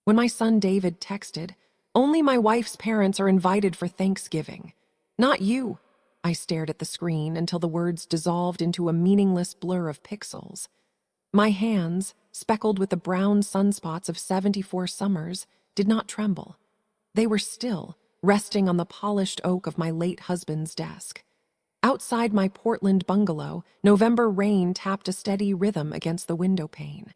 When my son David texted, "Only my wife's parents are invited for Thanksgiving. Not you." I stared at the screen until the words dissolved into a meaningless blur of pixels. My hands, speckled with the brown sunspots of 74 summers, did not tremble. They were still, resting on the polished oak of my late husband's desk. Outside my Portland bungalow, November rain tapped a steady rhythm against the window pane.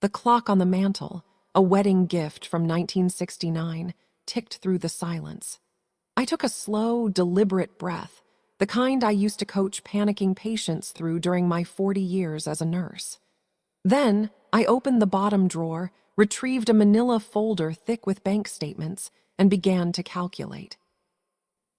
The clock on the mantel, a wedding gift from 1969, ticked through the silence. I took a slow, deliberate breath, the kind I used to coach panicking patients through during my 40 years as a nurse. Then, I opened the bottom drawer, retrieved a manila folder thick with bank statements, and began to calculate.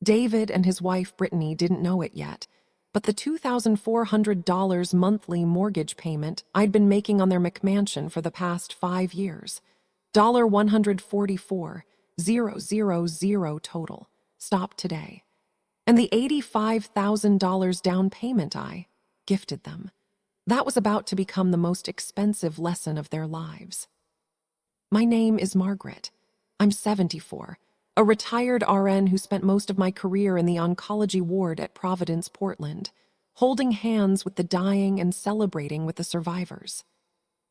David and his wife Brittany didn't know it yet, but the $2,400 monthly mortgage payment I'd been making on their McMansion for the past 5 years, $144,000 total, stopped today. And the $85,000 down payment I gifted them. That was about to become the most expensive lesson of their lives. My name is Margaret. I'm 74, a retired RN who spent most of my career in the oncology ward at Providence, Portland, holding hands with the dying and celebrating with the survivors.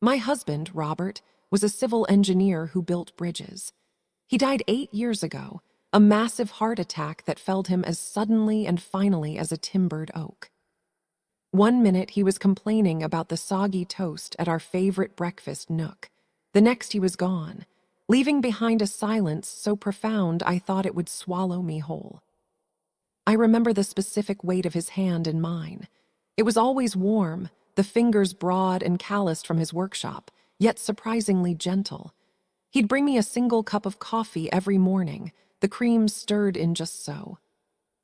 My husband, Robert, was a civil engineer who built bridges. He died 8 years ago, a massive heart attack that felled him as suddenly and finally as a timbered oak. One minute he was complaining about the soggy toast at our favorite breakfast nook. The next he was gone, leaving behind a silence so profound I thought it would swallow me whole. I remember the specific weight of his hand in mine. It was always warm, the fingers broad and calloused from his workshop, yet surprisingly gentle. He'd bring me a single cup of coffee every morning, the cream stirred in just so.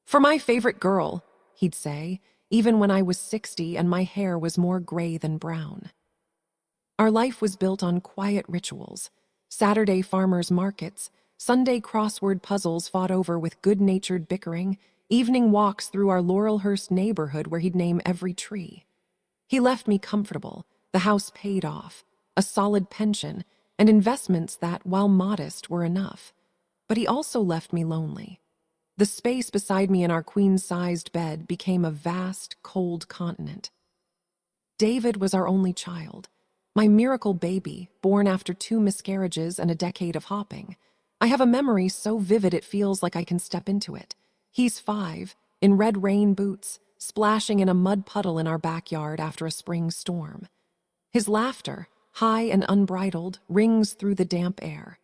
"For my favorite girl," he'd say, even when I was 60 and my hair was more gray than brown. Our life was built on quiet rituals, Saturday farmers' markets, Sunday crossword puzzles fought over with good-natured bickering, evening walks through our Laurelhurst neighborhood where he'd name every tree. He left me comfortable, the house paid off, a solid pension, and investments that, while modest, were enough. But he also left me lonely. The space beside me in our queen-sized bed became a vast, cold continent. David was our only child, my miracle baby, born after 2 miscarriages and a decade of hopping. I have a memory so vivid it feels like I can step into it. He's 5, in red rain boots, splashing in a mud puddle in our backyard after a spring storm. His laughter, high and unbridled, rings through the damp air.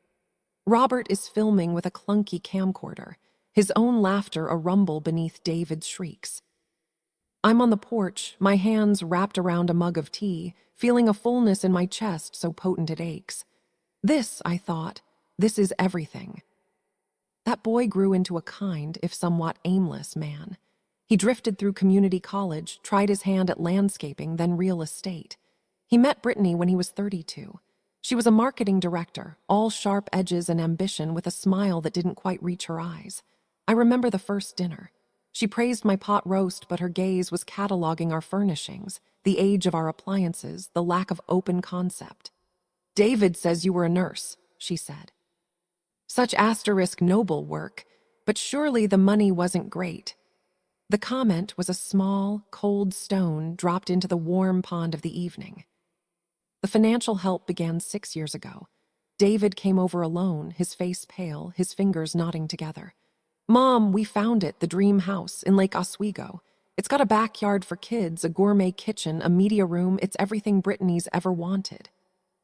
Robert is filming with a clunky camcorder, his own laughter a rumble beneath David's shrieks. I'm on the porch, my hands wrapped around a mug of tea, feeling a fullness in my chest so potent it aches. This, I thought, this is everything. That boy grew into a kind, if somewhat aimless, man. He drifted through community college, tried his hand at landscaping, then real estate. He met Brittany when he was 32. She was a marketing director, all sharp edges and ambition with a smile that didn't quite reach her eyes. I remember the first dinner. She praised my pot roast, but her gaze was cataloging our furnishings, the age of our appliances, the lack of open concept. "David says you were a nurse," she said. Such asterisk noble work, but surely the money wasn't great. The comment was a small, cold stone dropped into the warm pond of the evening. The financial help began 6 years ago. David came over alone, his face pale, his fingers knotting together. "Mom, we found it, the dream house in Lake Oswego. It's got a backyard for kids, a gourmet kitchen, a media room. It's everything Brittany's ever wanted."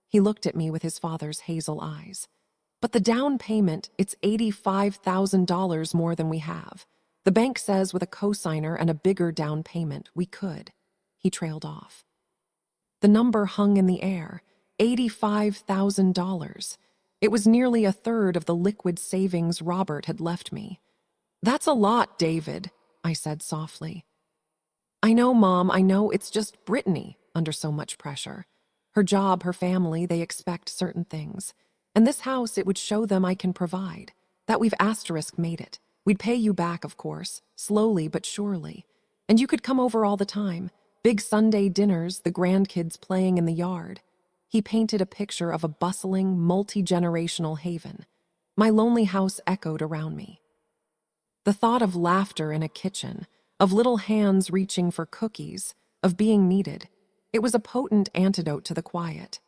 He looked at me with his father's hazel eyes. "But the down payment, it's $85,000 more than we have. The bank says with a cosigner and a bigger down payment, we could." He trailed off. The number hung in the air, $85,000. It was nearly a third of the liquid savings Robert had left me. "That's a lot, David," I said softly. "I know, Mom, I know, it's just Brittany under so much pressure. Her job, her family, they expect certain things. And this house, it would show them I can provide. That we've asterisk made it. We'd pay you back, of course, slowly but surely. And you could come over all the time. Big Sunday dinners, the grandkids playing in the yard." He painted a picture of a bustling, multi-generational haven. My lonely house echoed around me. The thought of laughter in a kitchen, of little hands reaching for cookies, of being needed, it was a potent antidote to the quiet.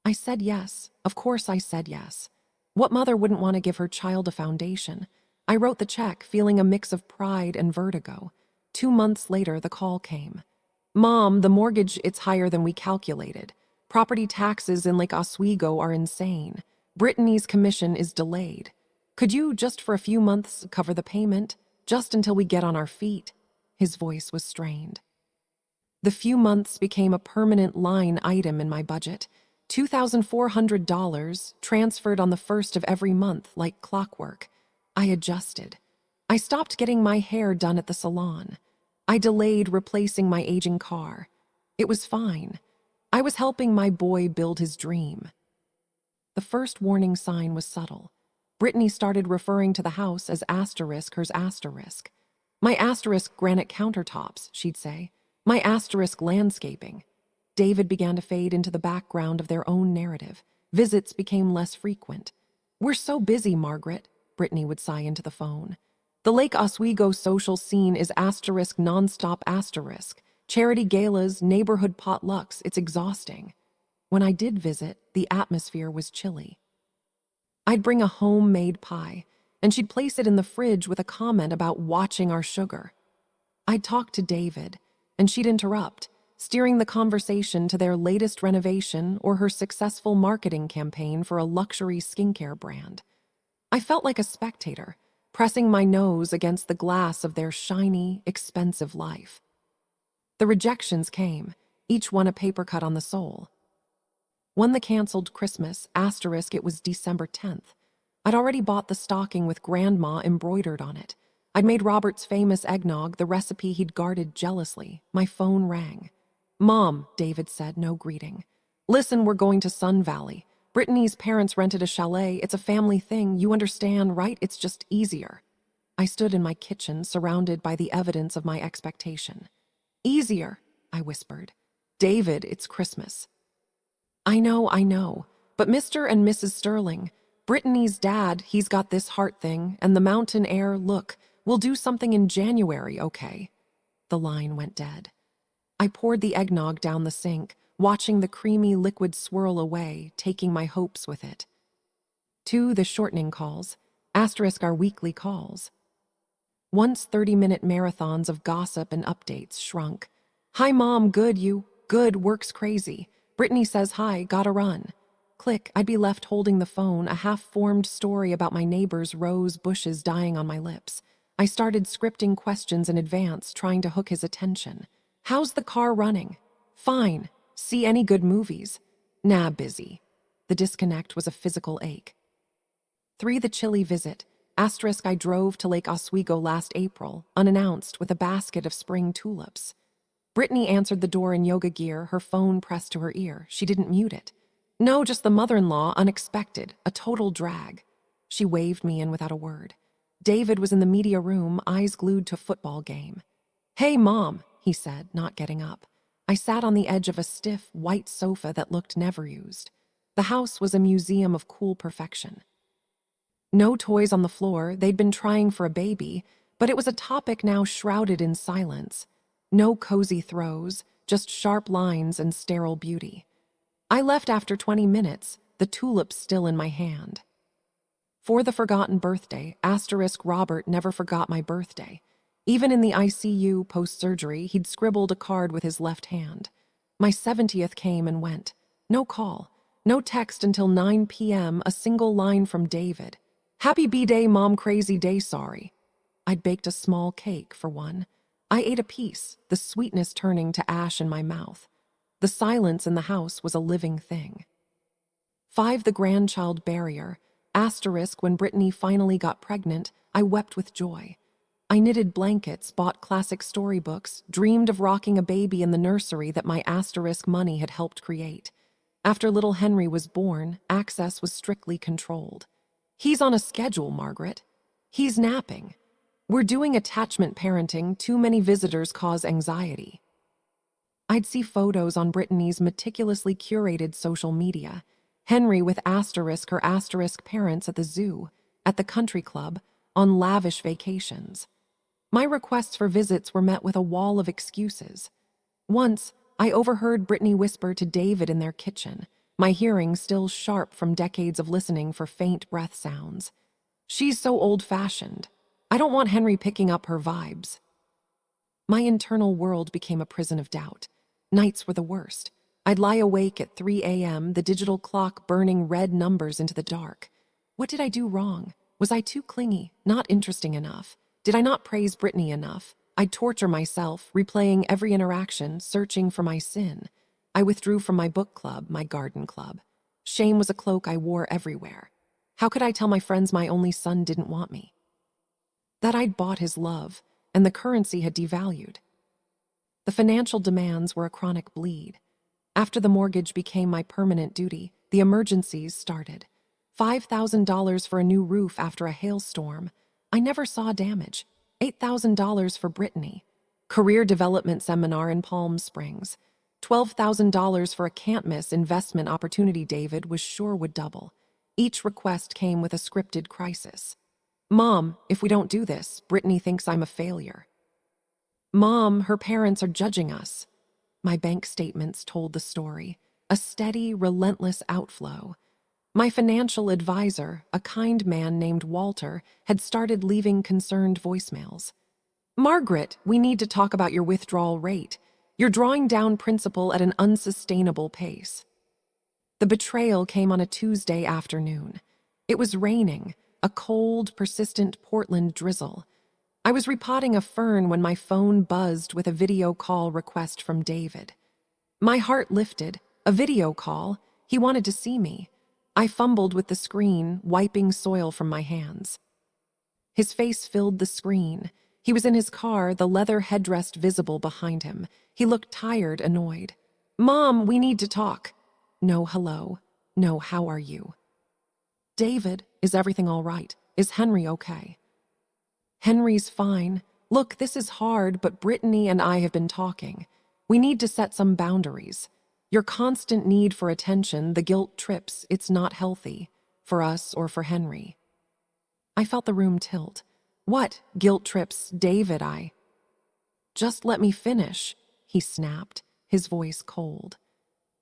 I said yes. Of course I said yes. What mother wouldn't want to give her child a foundation? I wrote the check, feeling a mix of pride and vertigo. 2 months later, the call came. Mom, the mortgage, it's higher than we calculated. Property taxes in Lake Oswego are insane. Brittany's commission is delayed. Could you, just for a few months, cover the payment? Just until we get on our feet? His voice was strained. The few months became a permanent line item in my budget. $2,400 transferred on the first of every month like clockwork. I adjusted. I stopped getting my hair done at the salon. I delayed replacing my aging car. It was fine. I was helping my boy build his dream. The first warning sign was subtle. Brittany started referring to the house as asterisk hers asterisk. My asterisk granite countertops, she'd say. My asterisk landscaping. David began to fade into the background of their own narrative. Visits became less frequent. We're so busy, Margaret, Brittany would sigh into the phone. The Lake Oswego social scene is asterisk nonstop asterisk. Charity galas, neighborhood potlucks, it's exhausting. When I did visit, the atmosphere was chilly. I'd bring a homemade pie, and she'd place it in the fridge with a comment about watching our sugar. I'd talk to David, and she'd interrupt, steering the conversation to their latest renovation or her successful marketing campaign for a luxury skincare brand. I felt like a spectator, pressing my nose against the glass of their shiny, expensive life. The rejections came, each one a paper cut on the soul. One the canceled Christmas, asterisk it was December 10th. I'd already bought the stocking with Grandma embroidered on it. I'd made Robert's famous eggnog, the recipe he'd guarded jealously. My phone rang. Mom, David said, no greeting. Listen, we're going to Sun Valley. Brittany's parents rented a chalet. It's a family thing. You understand, right? It's just easier. I stood in my kitchen, surrounded by the evidence of my expectation. Easier, I whispered. David, it's Christmas. I know. But Mr. and Mrs. Sterling, Brittany's dad, he's got this heart thing, and the mountain air, look, we'll do something in January, okay? The line went dead. I poured the eggnog down the sink, watching the creamy liquid swirl away, taking my hopes with it. 2, the shortening calls, asterisk our weekly calls. Once 30-minute marathons of gossip and updates shrunk. Hi, Mom, good, you? Good, work's crazy. Brittany says hi, gotta run. Click, I'd be left holding the phone, a half-formed story about my neighbor's rose bushes dying on my lips. I started scripting questions in advance, trying to hook his attention. How's the car running? Fine. See any good movies? Nah, busy. The disconnect was a physical ache. 3, the chilly visit. Asterisk I drove to Lake Oswego last April, unannounced, with a basket of spring tulips. Brittany answered the door in yoga gear, her phone pressed to her ear. She didn't mute it. No, just the mother-in-law, unexpected, a total drag. She waved me in without a word. David was in the media room, eyes glued to a football game. Hey, Mom, he said, not getting up. I sat on the edge of a stiff, white sofa that looked never used. The house was a museum of cool perfection. No toys on the floor, they'd been trying for a baby, but it was a topic now shrouded in silence. No cozy throws, just sharp lines and sterile beauty. I left after 20 minutes, the tulips still in my hand. For the forgotten birthday, asterisk Robert never forgot my birthday. Even in the ICU post-surgery, he'd scribbled a card with his left hand. My 70th came and went. No call, no text until 9 p.m., a single line from David. Happy B-Day, Mom, crazy day, sorry. I'd baked a small cake, for one. I ate a piece, the sweetness turning to ash in my mouth. The silence in the house was a living thing. 5, the grandchild barrier. Asterisk when Brittany finally got pregnant, I wept with joy. I knitted blankets, bought classic storybooks, dreamed of rocking a baby in the nursery that my asterisk money had helped create. After little Henry was born, access was strictly controlled. He's on a schedule, Margaret. He's napping. We're doing attachment parenting, too many visitors cause anxiety. I'd see photos on Brittany's meticulously curated social media. Henry with asterisk her asterisk parents at the zoo, at the country club, on lavish vacations. My requests for visits were met with a wall of excuses. Once, I overheard Brittany whisper to David in their kitchen, my hearing still sharp from decades of listening for faint breath sounds. "She's so old-fashioned. I don't want Henry picking up her vibes." My internal world became a prison of doubt. Nights were the worst. I'd lie awake at 3 a.m., the digital clock burning red numbers into the dark. What did I do wrong? Was I too clingy, not interesting enough? Did I not praise Brittany enough? I'd torture myself, replaying every interaction, searching for my sin. I withdrew from my book club, my garden club. Shame was a cloak I wore everywhere. How could I tell my friends my only son didn't want me? That I'd bought his love, and the currency had devalued. The financial demands were a chronic bleed. After the mortgage became my permanent duty, the emergencies started. $5,000 for a new roof after a hailstorm. I never saw damage. $8,000 for Brittany. Career development seminar in Palm Springs. $12,000 for a can't-miss investment opportunity David was sure would double. Each request came with a scripted crisis. "Mom, if we don't do this, Brittany thinks I'm a failure." "Mom, her parents are judging us." My bank statements told the story. A steady, relentless outflow. My financial advisor, a kind man named Walter, had started leaving concerned voicemails. "Margaret, we need to talk about your withdrawal rate. You're drawing down principal at an unsustainable pace." The betrayal came on a Tuesday afternoon. It was raining, a cold, persistent Portland drizzle. I was repotting a fern when my phone buzzed with a video call request from David. My heart lifted. A video call? He wanted to see me. I fumbled with the screen, wiping soil from my hands. His face filled the screen. He was in his car, the leather headdress visible behind him. He looked tired, annoyed. "Mom, we need to talk." No hello. No how are you. "David, is everything all right? Is Henry okay?" "Henry's fine. Look, this is hard, but Brittany and I have been talking. We need to set some boundaries. Your constant need for attention, the guilt trips, it's not healthy. For us or for Henry." I felt the room tilt. "What? Guilt trips, David, I—" "Just let me finish," he snapped, his voice cold.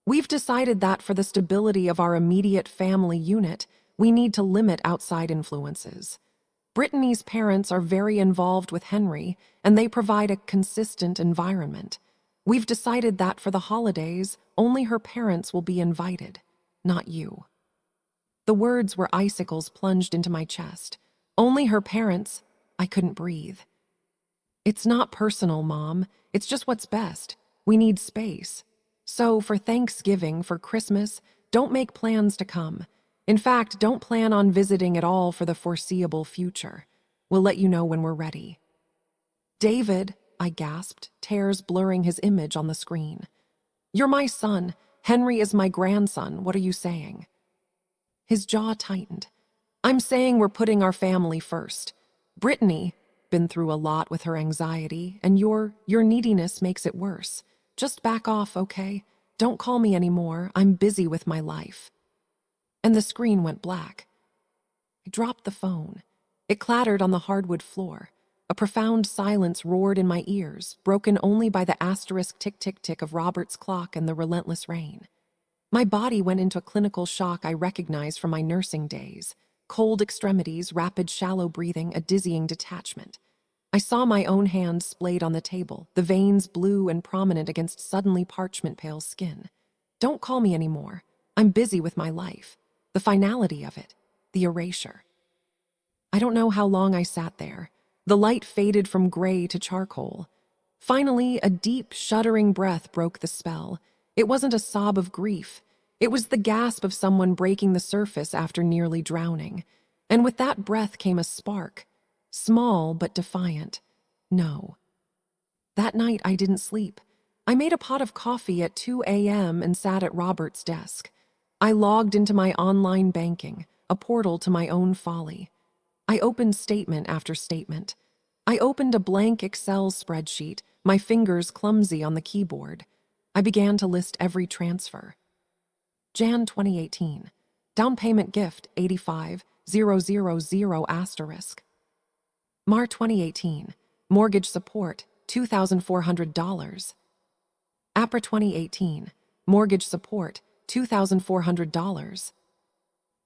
"We've decided that for the stability of our immediate family unit, we need to limit outside influences. Brittany's parents are very involved with Henry, and they provide a consistent environment. We've decided that for the holidays, only her parents will be invited, not you." The words were icicles plunged into my chest. Only her parents. I couldn't breathe. "It's not personal, Mom. It's just what's best. We need space. So for Thanksgiving, for Christmas, don't make plans to come. In fact, don't plan on visiting at all for the foreseeable future. We'll let you know when we're ready." "David," I gasped, tears blurring his image on the screen. "You're my son. Henry is my grandson. What are you saying?" His jaw tightened. "I'm saying we're putting our family first. Brittany, been through a lot with her anxiety, and your neediness makes it worse. Just back off, okay? Don't call me anymore. I'm busy with my life." And the screen went black. I dropped the phone. It clattered on the hardwood floor. A profound silence roared in my ears, broken only by the asterisk tick-tick-tick of Robert's clock and the relentless rain. My body went into a clinical shock I recognized from my nursing days. Cold extremities, rapid shallow breathing, a dizzying detachment. I saw my own hand splayed on the table, the veins blue and prominent against suddenly parchment-pale skin. Don't call me anymore. I'm busy with my life. The finality of it. The erasure. I don't know how long I sat there. The light faded from gray to charcoal. Finally, a deep, shuddering breath broke the spell. It wasn't a sob of grief. It was the gasp of someone breaking the surface after nearly drowning. And with that breath came a spark. Small but defiant. No. That night I didn't sleep. I made a pot of coffee at 2 a.m. and sat at Robert's desk. I logged into my online banking, a portal to my own folly. I opened statement after statement. I opened a blank Excel spreadsheet, my fingers clumsy on the keyboard. I began to list every transfer. Jan 2018. Down payment gift 85,000 asterisk. Mar 2018. Mortgage support $2,400. April 2018. Mortgage support $2,400.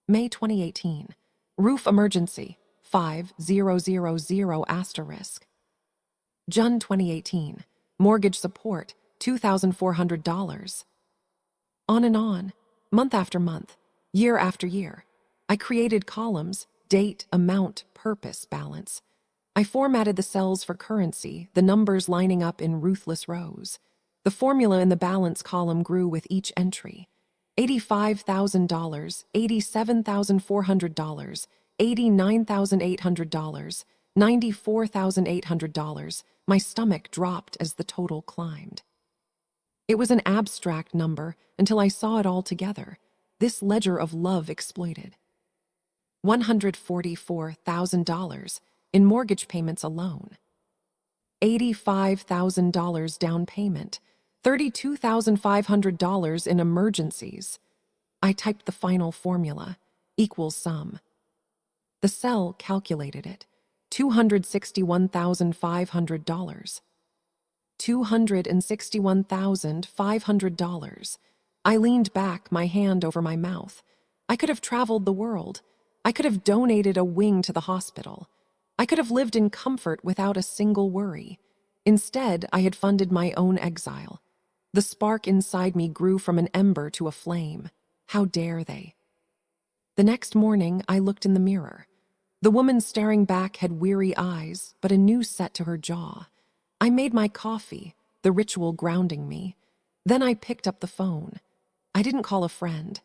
May 2018. Roof emergency 5000 asterisk. June 2018. Mortgage support $2,400. On and on, month after month, year after year. I created columns, date, amount, purpose, balance. I formatted the cells for currency, the numbers lining up in ruthless rows. The formula in the balance column grew with each entry. $85,000, $87,400, $89,800, $94,800. My stomach dropped as the total climbed. It was an abstract number until I saw it all together. This ledger of love exploited. $144,000 in mortgage payments alone. $85,000 down payment. $32,500 in emergencies. I typed the final formula, equals sum. The cell calculated it. $261,500. $261,500. I leaned back, my hand over my mouth. I could have traveled the world. I could have donated a wing to the hospital. I could have lived in comfort without a single worry. Instead, I had funded my own exile. The spark inside me grew from an ember to a flame. How dare they? The next morning, I looked in the mirror. The woman staring back had weary eyes, but a new set to her jaw. I made my coffee, the ritual grounding me. Then I picked up the phone. I didn't call a friend.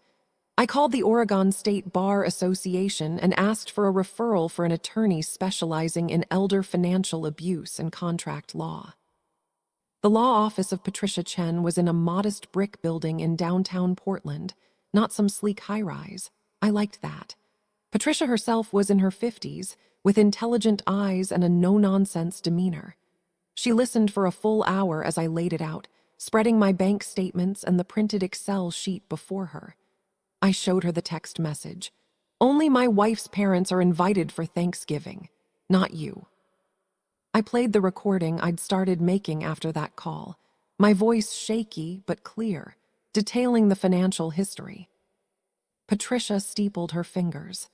I called the Oregon State Bar Association and asked for a referral for an attorney specializing in elder financial abuse and contract law. The law office of Patricia Chen was in a modest brick building in downtown Portland, not some sleek high-rise. I liked that. Patricia herself was in her 50s, with intelligent eyes and a no-nonsense demeanor. She listened for a full hour as I laid it out, spreading my bank statements and the printed Excel sheet before her. I showed her the text message. Only my wife's parents are invited for Thanksgiving, not you. I played the recording I'd started making after that call, my voice shaky but clear, detailing the financial history. Patricia steepled her fingers.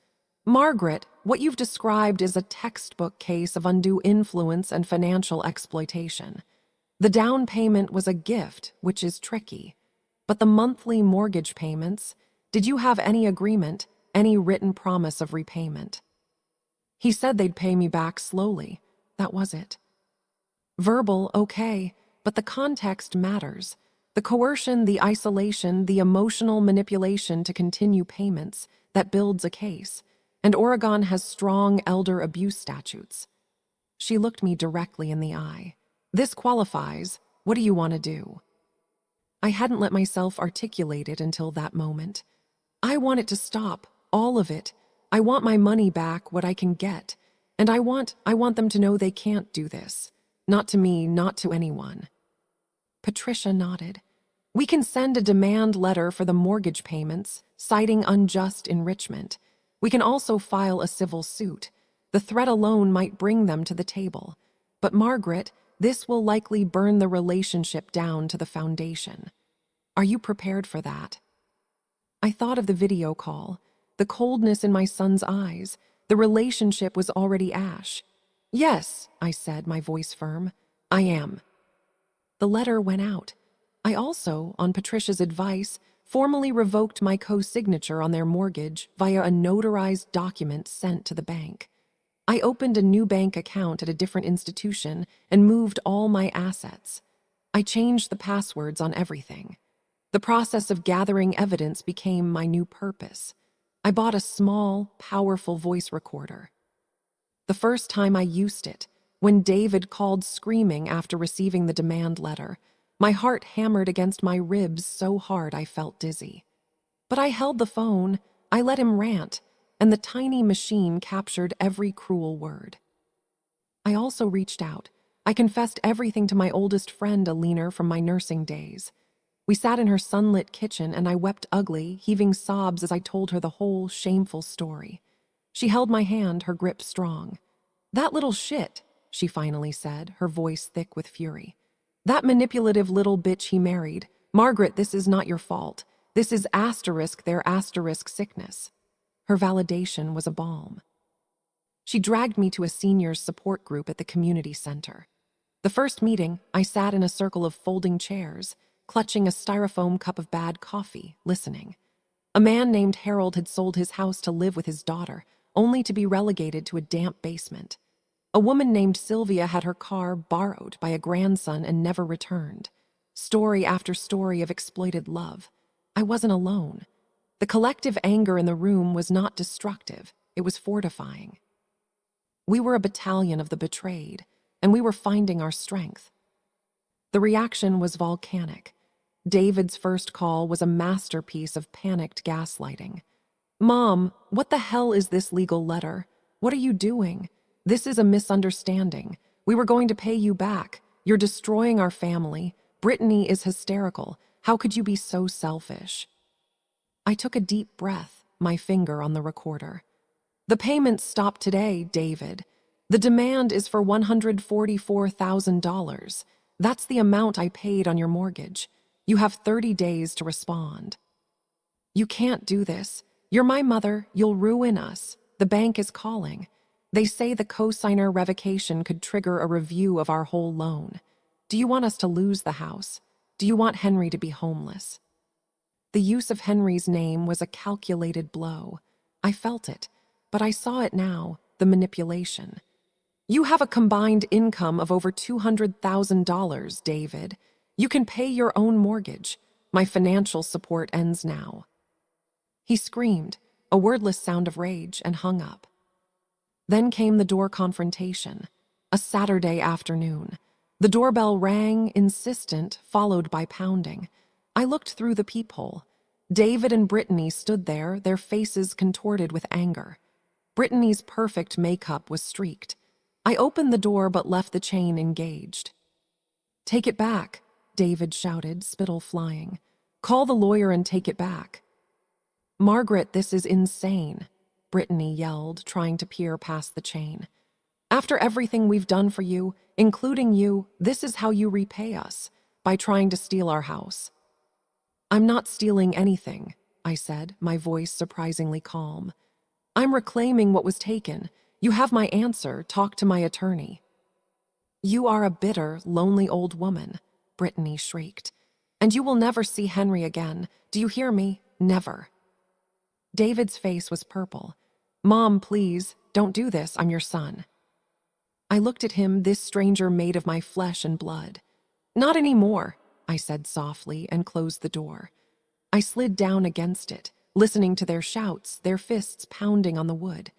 Margaret, what you've described is a textbook case of undue influence and financial exploitation. The down payment was a gift, which is tricky. But the monthly mortgage payments, did you have any agreement, any written promise of repayment? He said they'd pay me back slowly. That was it. Verbal, okay, but the context matters. The coercion, the isolation, the emotional manipulation to continue payments, that builds a case. And Oregon has strong elder abuse statutes. She looked me directly in the eye. This qualifies. What do you want to do? I hadn't let myself articulate it until that moment. I want it to stop, all of it. I want my money back, what I can get. And I want them to know they can't do this. Not to me, not to anyone. Patricia nodded. We can send a demand letter for the mortgage payments, citing unjust enrichment. We can also file a civil suit. The threat alone might bring them to the table. But Margaret, this will likely burn the relationship down to the foundation. Are you prepared for that? I thought of the video call, the coldness in my son's eyes. The relationship was already ash. Yes, I said, my voice firm. I am. The letter went out. I also, on Patricia's advice, formally revoked my co-signature on their mortgage via a notarized document sent to the bank. I opened a new bank account at a different institution and moved all my assets. I changed the passwords on everything. The process of gathering evidence became my new purpose. I bought a small, powerful voice recorder. The first time I used it, when David called screaming after receiving the demand letter, my heart hammered against my ribs so hard I felt dizzy. But I held the phone, I let him rant, and the tiny machine captured every cruel word. I also reached out. I confessed everything to my oldest friend, Evelyn, from my nursing days. We sat in her sunlit kitchen and I wept ugly, heaving sobs as I told her the whole shameful story. She held my hand, her grip strong. "That little shit," she finally said, her voice thick with fury. "That manipulative little bitch he married. Margaret, this is not your fault. This is their sickness." Her validation was a balm. She dragged me to a seniors support group at the community center. The first meeting, I sat in a circle of folding chairs, clutching a styrofoam cup of bad coffee, listening. A man named Harold had sold his house to live with his daughter, only to be relegated to a damp basement. A woman named Sylvia had her car borrowed by a grandson and never returned. Story after story of exploited love. I wasn't alone. The collective anger in the room was not destructive, it was fortifying. We were a battalion of the betrayed, and we were finding our strength. The reaction was volcanic. David's first call was a masterpiece of panicked gaslighting. "Mom, what the hell is this legal letter? What are you doing? This is a misunderstanding. We were going to pay you back. You're destroying our family. Brittany is hysterical. How could you be so selfish?" I took a deep breath, my finger on the recorder. "The payments stop today, David. The demand is for $144,000. That's the amount I paid on your mortgage. You have 30 days to respond." "You can't do this. You're my mother. You'll ruin us. The bank is calling. They say the cosigner revocation could trigger a review of our whole loan. Do you want us to lose the house? Do you want Henry to be homeless?" The use of Henry's name was a calculated blow. I felt it, but I saw it now, the manipulation. "You have a combined income of over $200,000, David. You can pay your own mortgage. My financial support ends now." He screamed, a wordless sound of rage, and hung up. Then came the door confrontation. A Saturday afternoon. The doorbell rang, insistent, followed by pounding. I looked through the peephole. David and Brittany stood there, their faces contorted with anger. Brittany's perfect makeup was streaked. I opened the door but left the chain engaged. "Take it back," David shouted, spittle flying. "Call the lawyer and take it back." "Margaret, this is insane," Brittany yelled, trying to peer past the chain. "After everything we've done for you, including you, this is how you repay us, by trying to steal our house." "I'm not stealing anything," I said, my voice surprisingly calm. "I'm reclaiming what was taken. You have my answer. Talk to my attorney." "You are a bitter, lonely old woman," Brittany shrieked. "And you will never see Henry again. Do you hear me? Never." David's face was purple. "Mom, please, don't do this. I'm your son." I looked at him, this stranger made of my flesh and blood. "Not anymore," I said softly and closed the door. I slid down against it, listening to their shouts, their fists pounding on the wood.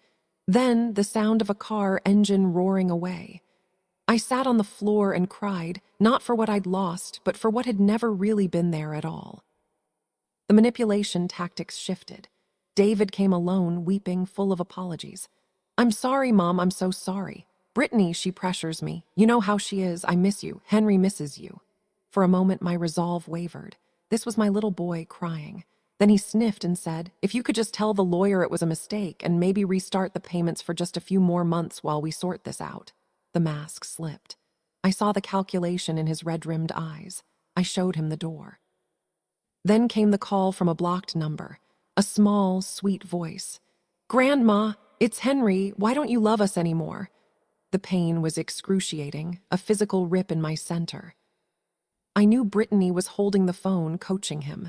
Then the sound of a car engine roaring away. I sat on the floor and cried, not for what I'd lost, but for what had never really been there at all. The manipulation tactics shifted. David came alone, weeping, full of apologies. "I'm sorry, Mom, I'm so sorry. Brittany, she pressures me. You know how she is. I miss you. Henry misses you." For a moment, my resolve wavered. This was my little boy crying. Then he sniffed and said, "If you could just tell the lawyer it was a mistake and maybe restart the payments for just a few more months while we sort this out." The mask slipped. I saw the calculation in his red-rimmed eyes. I showed him the door. Then came the call from a blocked number. A small, sweet voice. "Grandma, it's Henry. Why don't you love us anymore?" The pain was excruciating, a physical rip in my center. I knew Brittany was holding the phone, coaching him.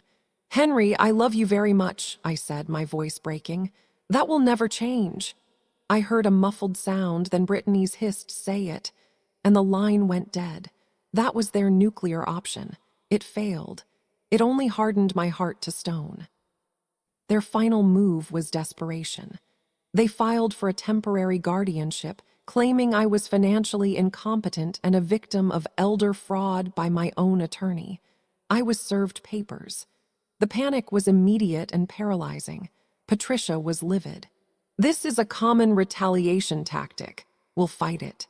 "Henry, I love you very much," I said, my voice breaking. "That will never change." I heard a muffled sound, then Brittany's hissed, "Say it," and the line went dead. That was their nuclear option. It failed. It only hardened my heart to stone. Their final move was desperation. They filed for a temporary guardianship, claiming I was financially incompetent and a victim of elder fraud by my own attorney. I was served papers. The panic was immediate and paralyzing. Patricia was livid. "This is a common retaliation tactic. We'll fight it."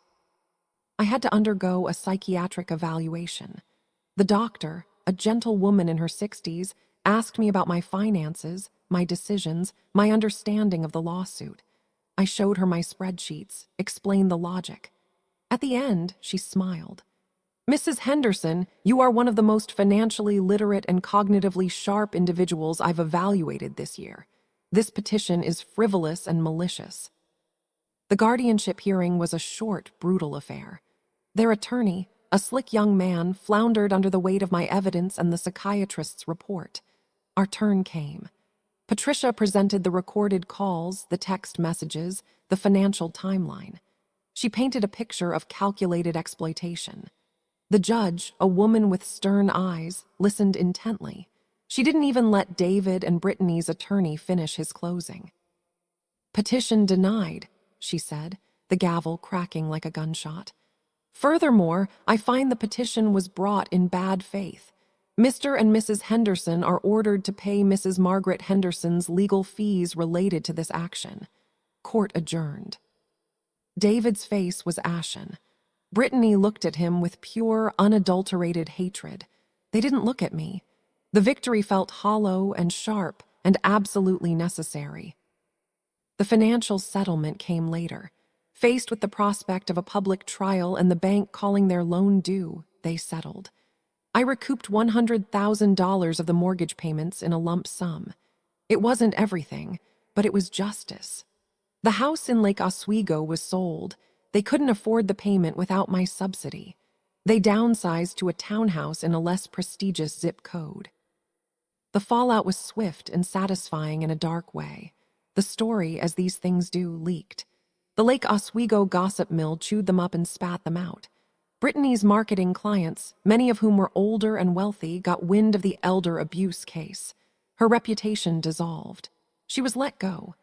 I had to undergo a psychiatric evaluation. The doctor, a gentle woman in her 60s, asked me about my finances, my decisions, my understanding of the lawsuit. I showed her my spreadsheets, explained the logic. At the end, she smiled. "Mrs. Henderson, you are one of the most financially literate and cognitively sharp individuals I've evaluated this year. This petition is frivolous and malicious." The guardianship hearing was a short, brutal affair. Their attorney, a slick young man, floundered under the weight of my evidence and the psychiatrist's report. Our turn came. Patricia presented the recorded calls, the text messages, the financial timeline. She painted a picture of calculated exploitation. The judge, a woman with stern eyes, listened intently. She didn't even let David and Brittany's attorney finish his closing. "Petition denied," she said, the gavel cracking like a gunshot. "Furthermore, I find the petition was brought in bad faith. Mr. and Mrs. Henderson are ordered to pay Mrs. Margaret Henderson's legal fees related to this action." Court adjourned. David's face was ashen. Brittany looked at him with pure, unadulterated hatred. They didn't look at me. The victory felt hollow and sharp and absolutely necessary. The financial settlement came later. Faced with the prospect of a public trial and the bank calling their loan due, they settled. I recouped $100,000 of the mortgage payments in a lump sum. It wasn't everything, but it was justice. The house in Lake Oswego was sold. They couldn't afford the payment without my subsidy. They downsized to a townhouse in a less prestigious zip code. The fallout was swift and satisfying in a dark way. The story, as these things do, leaked. The Lake Oswego gossip mill chewed them up and spat them out. Brittany's marketing clients, many of whom were older and wealthy, got wind of the elder abuse case. Her reputation dissolved. She was let go.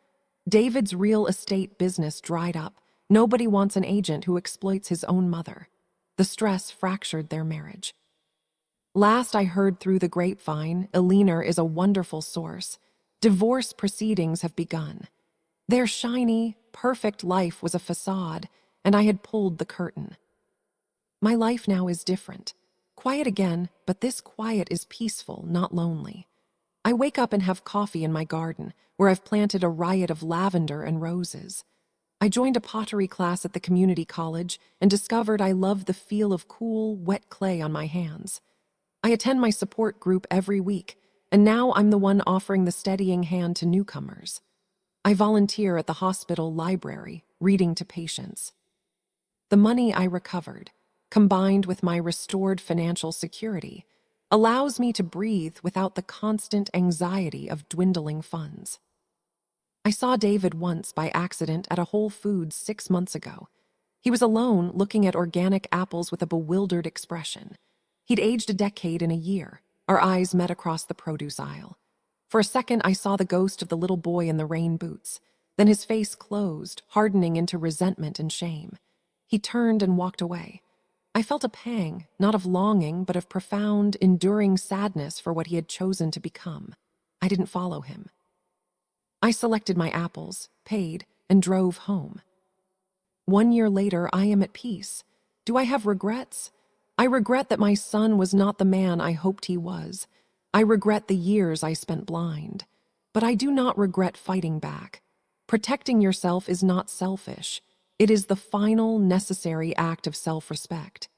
David's real estate business dried up. Nobody wants an agent who exploits his own mother. The stress fractured their marriage. Last I heard through the grapevine, Evelyn is a wonderful source. Divorce proceedings have begun. Their shiny, perfect life was a facade, and I had pulled the curtain. My life now is different. Quiet again, but this quiet is peaceful, not lonely. I wake up and have coffee in my garden, where I've planted a riot of lavender and roses. I joined a pottery class at the community college and discovered I love the feel of cool, wet clay on my hands. I attend my support group every week, and now I'm the one offering the steadying hand to newcomers. I volunteer at the hospital library, reading to patients. The money I recovered, combined with my restored financial security, allows me to breathe without the constant anxiety of dwindling funds. I saw David once by accident at a Whole Foods 6 months ago. He was alone, looking at organic apples with a bewildered expression. He'd aged a decade in a year. Our eyes met across the produce aisle. For a second, I saw the ghost of the little boy in the rain boots. Then his face closed, hardening into resentment and shame. He turned and walked away. I felt a pang, not of longing, but of profound, enduring sadness for what he had chosen to become. I didn't follow him. I selected my apples, paid, and drove home. 1 year later, I am at peace. Do I have regrets? I regret that my son was not the man I hoped he was. I regret the years I spent blind. But I do not regret fighting back. Protecting yourself is not selfish. It is the final, necessary act of self-respect.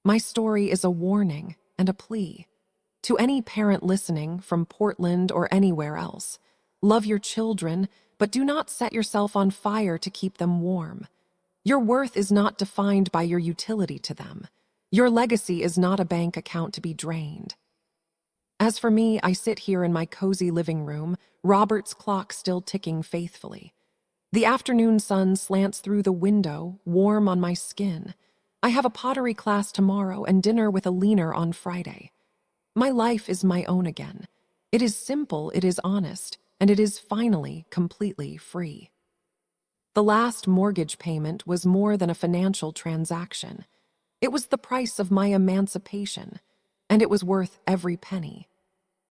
My story is a warning and a plea. To any parent listening, from Portland or anywhere else, love your children, but do not set yourself on fire to keep them warm. Your worth is not defined by your utility to them. Your legacy is not a bank account to be drained. As for me, I sit here in my cozy living room, Robert's clock still ticking faithfully. The afternoon sun slants through the window, warm on my skin. I have a pottery class tomorrow and dinner with Evelyn on Friday. My life is my own again. It is simple, it is honest, and it is finally completely free. The last mortgage payment was more than a financial transaction. It was the price of my emancipation, and it was worth every penny.